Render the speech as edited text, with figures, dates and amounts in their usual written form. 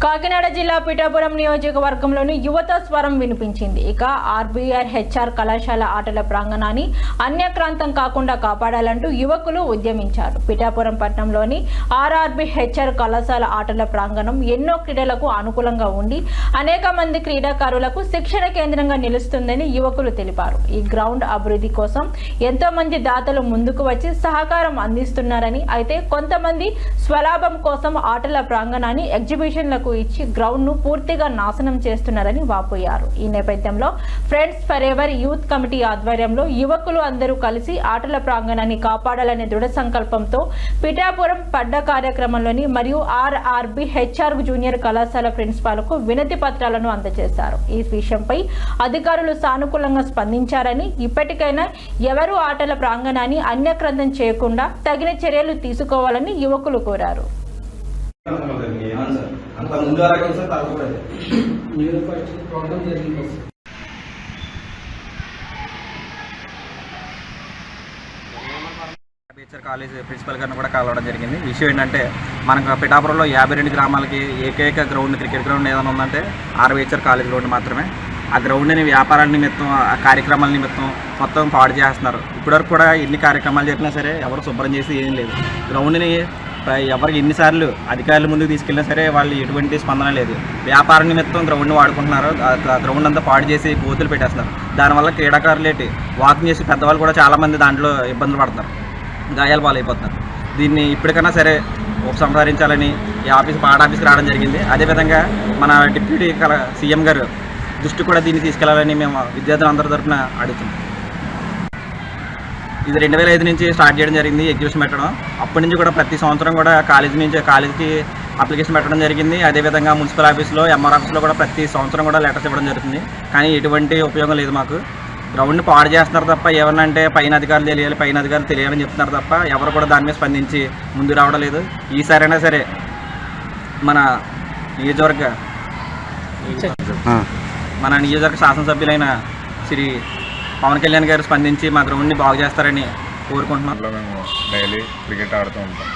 కాకినాడ జిల్లా పిఠాపురం నియోజకవర్గంలోని యువత స్వరం వినిపించింది. ఇక ఆర్బీఆర్ హెచ్ఆర్ కళాశాల ఆటల ప్రాంగణాన్ని అన్యక్రాంతం కాకుండా కాపాడాలంటూ యువకులు ఉద్యమించారు. పిఠాపురం పట్టణంలోని ఆర్ఆర్బీ హెచ్ఆర్ కళాశాల ఆటల ప్రాంగణం ఎన్నో క్రీడలకు అనుకూలంగా ఉండి అనేక మంది క్రీడాకారులకు శిక్షణ కేంద్రంగా నిలుస్తుందని యువకులు తెలిపారు. ఈ గ్రౌండ్ అభివృద్ధి కోసం ఎంతో మంది దాతలు ముందుకు వచ్చి సహకారం అందిస్తున్నారని, అయితే కొంతమంది స్వలాభం కోసం ఆటల ప్రాంగణాన్ని ఎగ్జిబిషన్లకు ఇచ్చి గ్రౌండ్ ను పూర్తిగా నాశనం చేస్తున్నారని వాపోయారు. ఈ నేపథ్యంలో friends for ever youth committee ఆధ్వర్యంలో యువకులు అందరూ కలిసి ఆటల ప్రాంగణాన్ని కాపాడాలనే దృఢ సంకల్పంతో పిఠాపురం పడ్డ కార్యక్రమంలోని మరియు ఆర్ఆర్బీ హెచ్ఆర్ జూనియర్ కళాశాల ప్రిన్సిపాల్ కు వినతి పత్రాలను అందజేశారు. ఈ విషయంపై అధికారులు సానుకూలంగా స్పందించారని, ఇప్పటికైనా ఎవరు ఆటల ప్రాంగణాన్ని అన్యక్రాంతం చేయకుండా తగిన చర్యలు తీసుకోవాలని యువకులు కోరారు. కాలేజ్ ప్రిన్సిపల్ గారిని కూడా కలవడం జరిగింది. విషయం ఏంటంటే, మనకు పిఠాపురంలో 52 గ్రామాలకి ఏకైక గ్రౌండ్ క్రికెట్ గ్రౌండ్ ఏదైనా ఉందంటే ఆర్వీహెచ్ఆర్ కాలేజ్ గ్రౌండ్ మాత్రమే. ఆ గ్రౌండ్ని వ్యాపారాల నిమిత్తం, ఆ కార్యక్రమాల నిమిత్తం మొత్తం పాడు చేస్తున్నారు. ఇప్పటివరకు కూడా ఎన్ని కార్యక్రమాలు జరిగినా సరే ఎవరు శుభ్రం చేసి ఏం లేదు. గ్రౌండ్ని ఎవరికి ఎన్నిసార్లు అధికారుల ముందుకు తీసుకెళ్ళినా సరే వాళ్ళు ఎటువంటి స్పందన లేదు. వ్యాపార నిమిత్తం గ్రౌండ్ని వాడుకుంటున్నారు. గ్రౌండ్ అంతా పాడు చేసి గోతులు పెట్టేస్తున్నారు. దానివల్ల క్రీడాకారులు వాకింగ్ చేసి పెద్దవాళ్ళు కూడా చాలామంది దాంట్లో ఇబ్బందులు పడుతున్నారు, గాయాలు పాలైపోతున్నారు. దీన్ని ఇప్పటికైనా సరే ఉపసంహరించాలని ఈ ఆఫీస్కి రావడం జరిగింది. అదేవిధంగా మన డిప్యూటీ సీఎం గారు దృష్టి కూడా దీన్ని తీసుకెళ్లాలని మేము విద్యార్థులందరి తరఫున అడుగుతున్నాం. ఇది 2005 నుంచి స్టార్ట్ చేయడం జరిగింది ఎగ్జిబిషన్ పెట్టడం. అప్పటి నుంచి కూడా ప్రతి సంవత్సరం కూడా కాలేజీకి అప్లికేషన్ పెట్టడం జరిగింది. అదేవిధంగా మున్సిపల్ ఆఫీస్లో, ఎంఆర్ ఆఫీస్లో కూడా ప్రతి సంవత్సరం కూడా లెటర్స్ ఇవ్వడం జరుగుతుంది. కానీ ఎటువంటి ఉపయోగం లేదు. మాకు గ్రౌండ్ని పాడు చేస్తున్నారు తప్ప, ఏమన్నా పైన అధికారులు తెలియాలని చెప్తున్నారు తప్ప ఎవరు కూడా దాని మీద స్పందించి ముందు రావడం లేదు. ఈసారైనా సరే మన నియోజకవర్గ శాసనసభ్యులైన శ్రీ పవన్ కళ్యాణ్ గారు స్పందించి మా గ్రౌండ్ని బాగు చేస్తారని కోరుకుంటున్నాం. మేము డైలీ క్రికెట్ ఆడుతూ ఉంటాం.